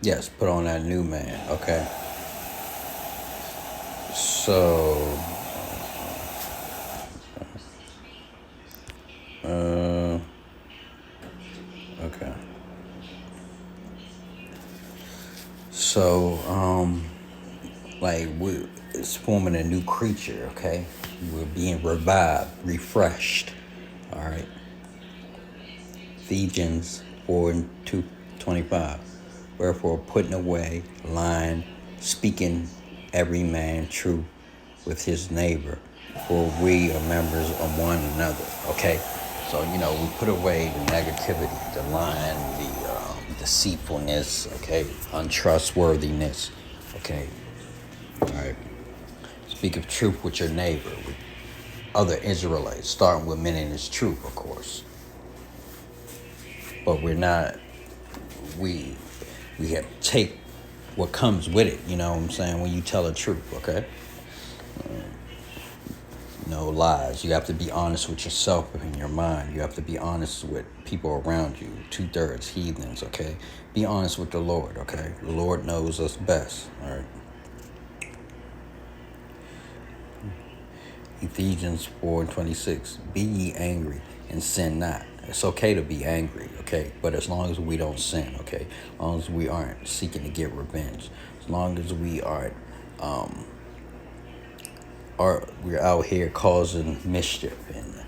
Yes, put on that new man. Okay. So, uh, okay. So, like it's forming a new creature. Okay, we're being revived, refreshed. All right. Ephesians 4:25. Wherefore, putting away lying, speaking every man truth with his neighbor, for we are members of one another. Okay, so we put away the negativity, the lying, the deceitfulness. Okay, untrustworthiness. Okay, all right. Speak of truth with your neighbor, with other Israelites, starting with men in his truth, of course. But we're not. We we have to take what comes with it. You know what I'm saying? When you tell the truth, okay. No lies. You have to be honest with yourself and your mind. You have to be honest with people around you. 2/3 heathens, okay? Be honest with the Lord, okay? The Lord knows us best, all right? Ephesians 4:26. Be ye angry and sin not. It's okay to be angry, okay? But as long as we don't sin, okay? As long as we aren't seeking to get revenge. As long as we aren't we're out here causing mischief and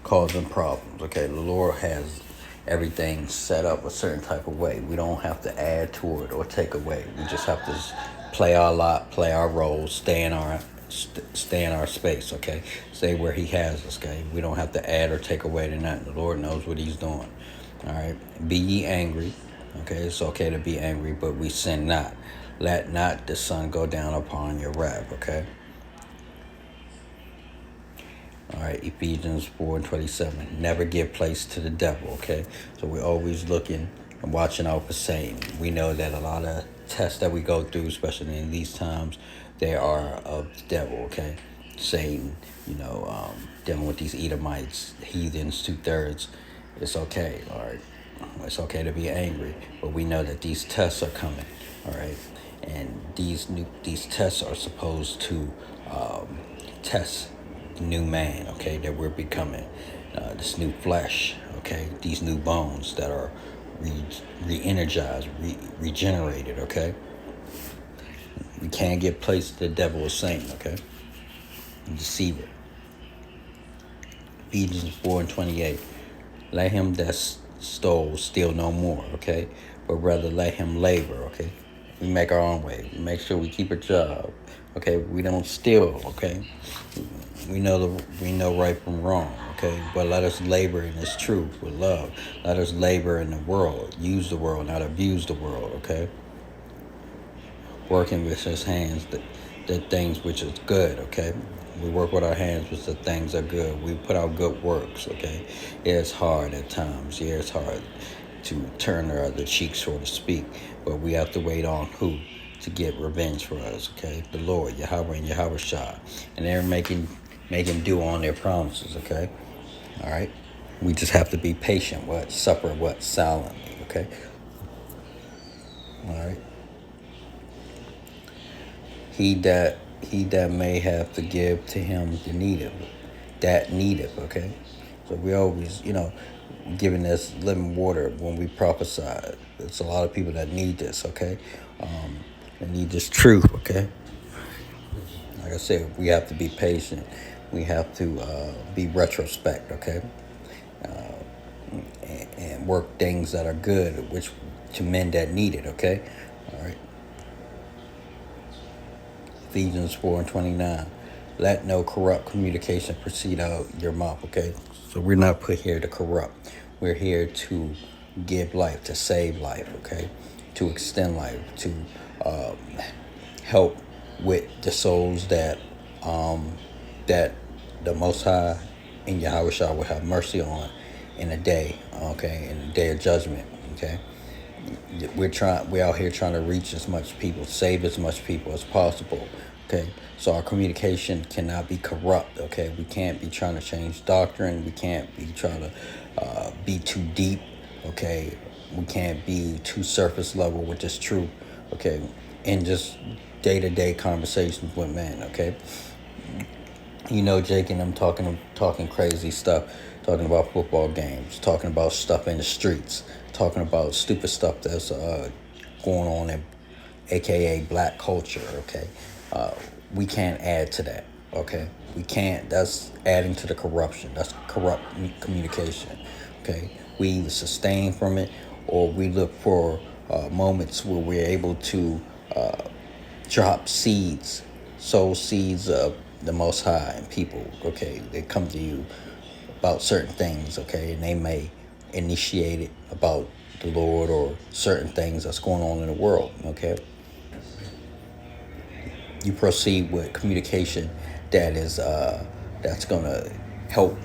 causing problems. Okay, the Lord has everything set up a certain type of way. We don't have to add to it or take away. We just have to play our lot, play our role, stay in our space. Okay, stay where He has us. Okay, we don't have to add or take away to nothing. The Lord knows what He's doing. All right, be ye angry. Okay, it's okay to be angry, but we sin not. Let not the sun go down upon your wrath. Okay. All right, Ephesians 4:27. Never give place to the devil, okay? So we're always looking and watching out for Satan. We know that a lot of tests that we go through, especially in these times, they are of the devil, okay? Satan, dealing with these Edomites, heathens, 2/3. It's okay, all right? It's okay to be angry, but we know that these tests are coming, all right? And these tests are supposed to test new man, okay, that we're becoming, this new flesh, okay, these new bones that are re-energized, regenerated, okay. We can't get placed to the devil or Satan, okay, and deceive it. Ephesians 4:28. Let him that stole steal no more, okay, but rather let him labor, okay. We make our own way. We make sure we keep a job, okay. We don't steal, okay. We know right from wrong, okay. But let us labor in this truth with love. Let us labor in the world. Use the world, not abuse the world, okay. Working with His hands, the things which is good, okay. We work with our hands with the things are good. We put out good works, okay. Yeah, it's hard at times. Yeah, it's hard to turn the other cheek, so to speak. But we have to wait on who to get revenge for us, okay? The Lord, Yahweh and Yahweh Shah. And they're making do on their promises, okay? All right? We just have to be patient, suffer silently, okay? All right? He that may have to give to him that needeth, okay? So we always, giving this living water when we prophesy. There's a lot of people that need this, okay? They need this truth, okay? Like I said, we have to be patient. We have to be retrospect, okay? And work things that are good, which to men that need it, okay? All right. Ephesians 4:29. Let no corrupt communication proceed out your mouth, okay? So we're not put here to corrupt. We're here to give life, to save life, okay? To extend life, to help with the souls that the Most High in Yahweh Shah will have mercy on in a day, okay? In the day of judgment, okay? We're out here trying to reach as much people, save as much people as possible, okay. So our communication cannot be corrupt, okay. We can't be trying to change doctrine. We can't be trying to be too deep, okay. We can't be too surface level, which is true, okay, in just day-to-day conversations with men, okay. Jake and I'm talking crazy stuff, talking about football games, talking about stuff in the streets, talking about stupid stuff that's going on in aka black culture, okay. uh, we can't add to that, okay. We can't. That's adding to the corruption. That's corrupt communication, okay. We either sustain from it, or we look for moments where we're able to drop seeds, sow seeds of the Most High and people, okay. They come to you about certain things, okay, and they may initiate it about the Lord or certain things that's going on in the world, okay. You proceed with communication that's gonna help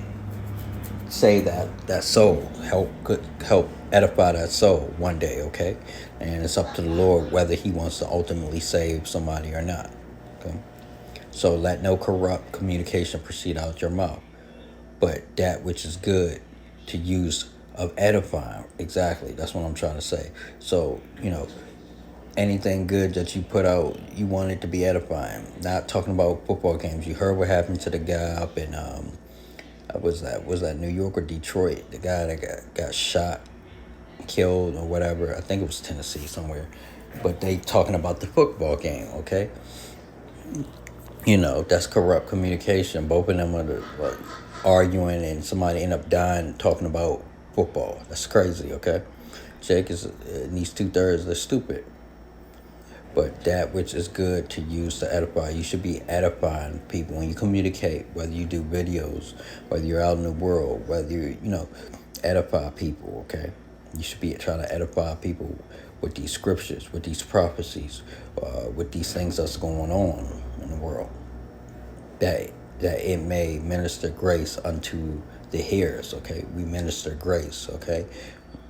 save that soul, help edify that soul one day, okay? And it's up to the Lord whether He wants to ultimately save somebody or not, okay? So let no corrupt communication proceed out your mouth, but that which is good to use of edifying. Exactly, that's what I'm trying to say. So anything good that you put out, you want it to be edifying. Not talking about football games. You heard what happened to the guy up in was that New York or Detroit? The guy that got shot, killed, or whatever. I think it was Tennessee somewhere. But they talking about the football game, okay? That's corrupt communication. Both of them are like arguing, and somebody end up dying talking about football. That's crazy, okay? Jake is in these 2/3. They're stupid. But that which is good to use to edify. You should be edifying people when you communicate, whether you do videos, whether you're out in the world, whether edify people, okay? You should be trying to edify people with these scriptures, with these prophecies, with these things that's going on in the world. That it may minister grace unto the hearers, okay? We minister grace, okay?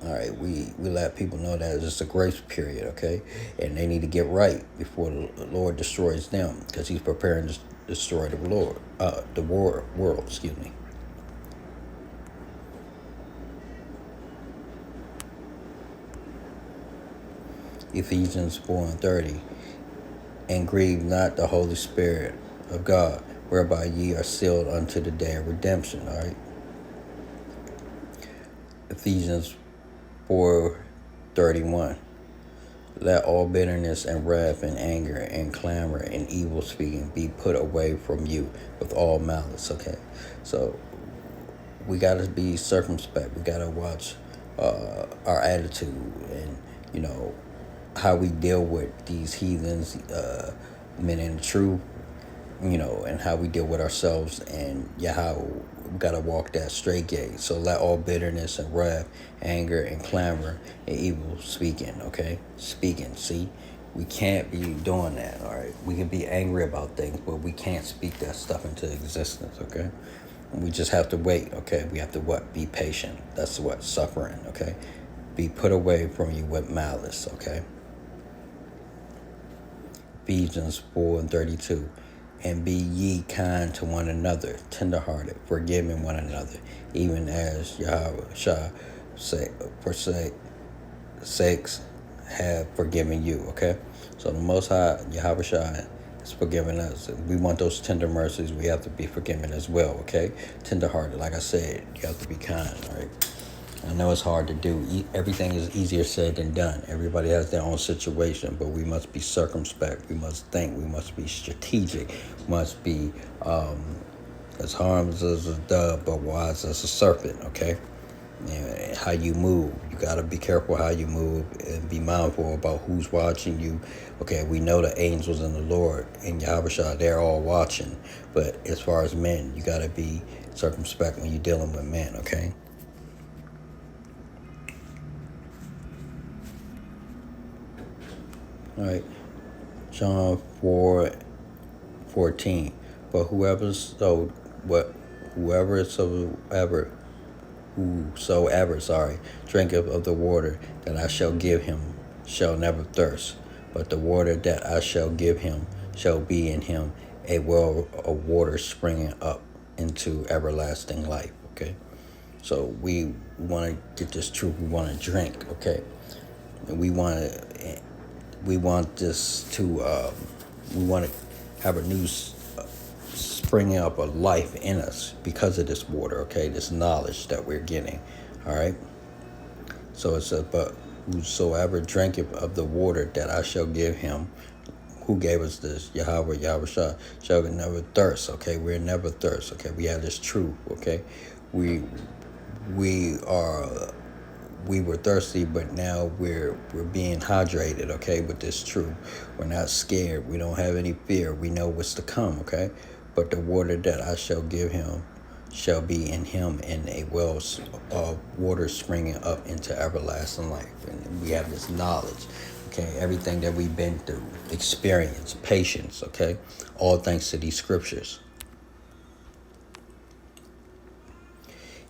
All right, we let people know that it's a grace period, okay? And they need to get right before the Lord destroys them, because He's preparing to destroy the world, excuse me. Ephesians 4:30, and grieve not the Holy Spirit of God, whereby ye are sealed unto the day of redemption, all right? Ephesians 4:31. Let all bitterness and wrath and anger and clamor and evil speaking be put away from you with all malice, okay? So we got to be circumspect. We got to watch our attitude and, how we deal with these heathens, men in the truth, and how we deal with ourselves, and how we gotta walk that straight gate. So let all bitterness and wrath, anger and clamor and evil speaking, okay? Speaking, see? We can't be doing that, all right? We can be angry about things, but we can't speak that stuff into existence, okay? We just have to wait, okay? We have to Be patient. That's what? Suffering, okay? Be put away from you with malice, okay? Ephesians 4:32. And be ye kind to one another, tenderhearted, forgiving one another, even as Yahweh sakes have forgiven you, okay? So the Most High, Yahweh is forgiving us. If we want those tender mercies, we have to be forgiven as well, okay? Tenderhearted, like I said, you have to be kind, all right? I know it's hard to do. Everything is easier said than done. Everybody has their own situation, but we must be circumspect. We must think. We must be strategic. We must be as harmless as a dove, but wise as a serpent, okay? And how you move. You got to be careful how you move and be mindful about who's watching you. Okay, we know the angels and the Lord and Yahweh, they're all watching. But as far as men, you got to be circumspect when you're dealing with men, okay? All right, John 4:14. But whosoever drinketh of the water that I shall give him shall never thirst, but the water that I shall give him shall be in him a well of water springing up into everlasting life. Okay, So we want to get this truth. We want to drink, okay? And we want this to, we want to have a new springing up of life in us because of this water, okay? This knowledge that we're getting, all right? So it says, but whosoever drinketh of the water that I shall give him, who gave us this? Yahweh shall never thirst, okay? We're never thirst, okay? We have this truth, okay? We are we were thirsty, but now we're being hydrated, okay, with this truth. We're not scared. We don't have any fear. We know what's to come, okay? But the water that I shall give him shall be in him in a well of water springing up into everlasting life. And we have this knowledge, okay? Everything that we've been through, experience, patience, okay? All thanks to these scriptures.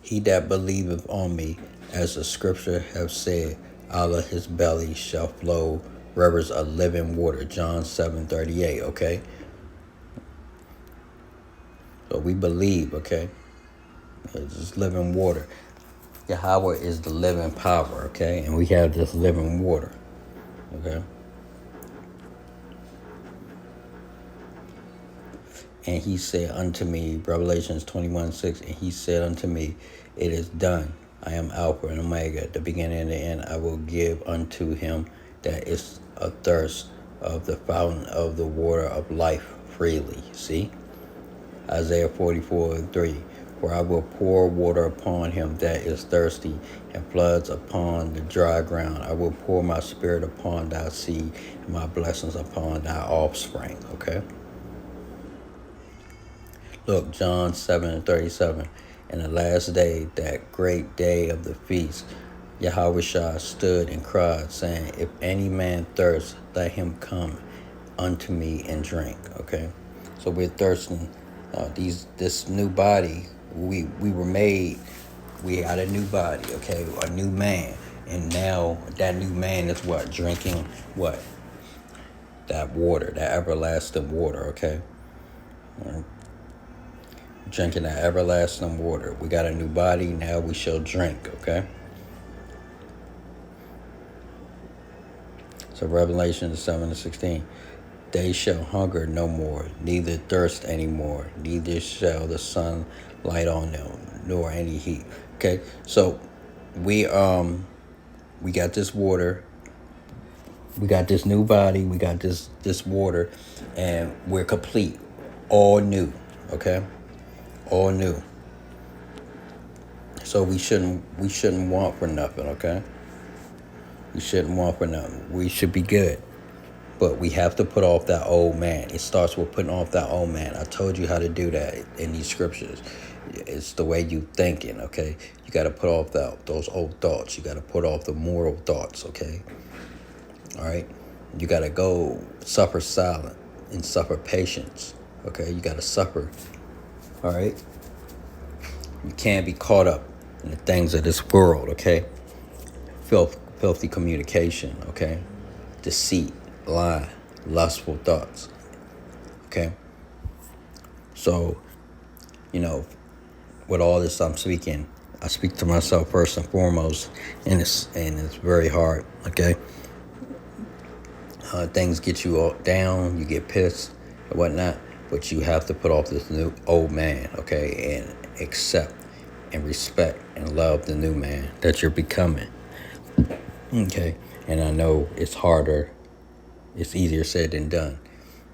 He that believeth on me, as the scripture have said, out of his belly shall flow rivers of living water. John 7:38, okay? So we believe, okay? It's living water. Yahweh is the living power, okay? And we have this living water, okay? And he said unto me, Revelations 21:6, and he said unto me, it is done. I am Alpha and Omega, the beginning and the end. I will give unto him that is athirst of the fountain of the water of life freely. See? Isaiah 44:3. For I will pour water upon him that is thirsty, and floods upon the dry ground. I will pour my spirit upon thy seed, and my blessings upon thy offspring. Okay? Look, John 7:37. In the last day, that great day of the feast, Yahweh stood and cried, saying, if any man thirst, let him come unto me and drink. Okay? So we're thirsting. This new body, we were made, we got a new body, okay? A new man. And now that new man is what? Drinking what? That water, that everlasting water, okay? All right. Drinking that everlasting water. We got a new body, now we shall drink, okay? So Revelation 7:16. They shall hunger no more, neither thirst any more, neither shall the sun light on them, nor any heat. Okay, so we got this water, we got this new body, we got this water, and we're complete, all new. Okay, all new. So we shouldn't want for nothing. Okay, we shouldn't want for nothing. We should be good. But we have to put off that old man. It starts with putting off that old man. I told you how to do that in these scriptures. It's the way you thinking, okay? You got to put off those old thoughts. You got to put off the moral thoughts, okay? All right? You got to go suffer silent and suffer patience, okay? You got to suffer, all right? You can't be caught up in the things of this world, okay? Filthy communication, okay? Deceit. Lie, lustful thoughts. Okay? So, with all this I'm speaking, I speak to myself first and foremost, and it's very hard, okay? Things get you all down, you get pissed and whatnot, but you have to put off this new old man, okay, and accept and respect and love the new man that you're becoming. Okay? And I know it's harder. It's easier said than done.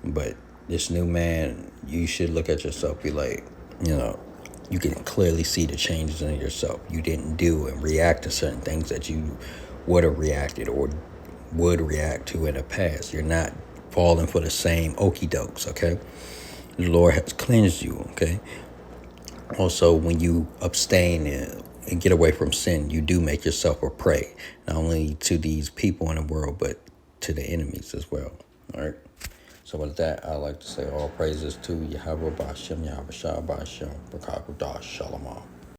But this new man, you should look at yourself, be like, you can clearly see the changes in yourself. You didn't do and react to certain things that you would have reacted or would react to in the past. You're not falling for the same okie dokes, okay? The Lord has cleansed you, okay? Also, when you abstain and get away from sin, you do make yourself a prey, not only to these people in the world, but to the enemies as well. All right. So with that, I'd like to say all praises to Yahweh Ba'Shem, Yahweh Shah Ba'Shem, B'Kakadah Shalom.